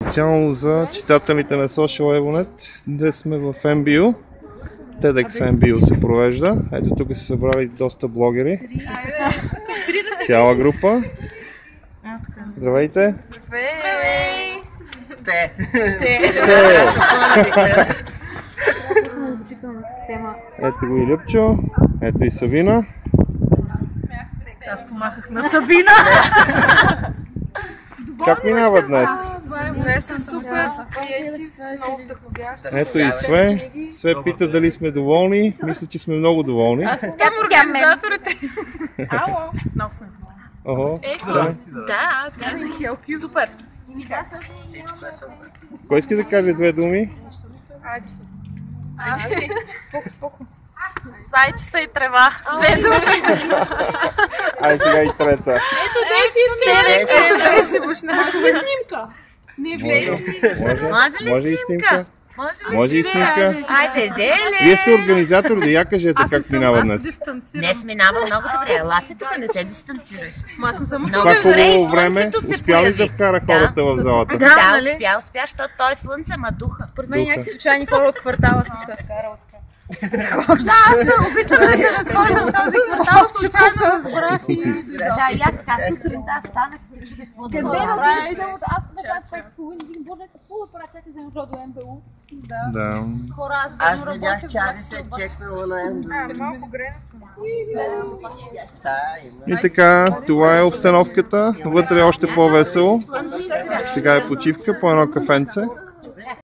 Специално за читателите на Social Evonet, днес сме в MBU. TEDx MBU се провежда. Ето тук са събрали доста блогери. Цяла група. Здравейте! Здравей! Ето го и Любчо, ето и Сабина. Аз помахах на Сабина. Как минава днес? Днес е супер. Много вдъхновящо. Ето и Све. Све пита дали сме доволни. Мисля, че сме много доволни. Аз съм организаторите. Ало! Много сме доволни. Охо, Да, супер. кой иска да каже две думи? Айде. Споко. Зайчета и трева. Две думи. Ай сега и трета. Ето да си бушна. Може ли снимка? Не влезе. Може и снимка. Може и снимка. Айде, зеле! Вие сте организатор, да я кажете как минава днес. Днес минава много добре. Елате тук, не се дистанцираш. Аз не съм Това хубаво време, успя ли да вкара хората в залата? Да, успя, защото той е слънце, ма духа. Според мен някакви случайни хора от квартала всичко е вкарал. Да, аз обичам да се разхождам в този квартал, случайно разбрах и дойдох. Да, и аз така сутринта станах и се чудех какво да правиш? Аз направя 5 половина, един боже, са хубаво пара, чакай за до МБУ. Да. Хора, Аз видях, че Ади се е чекнала на МБУ. Малко грена съм. И така, това е обстановката. Вътре е още по-весело. Сега е почивка по едно кафенце.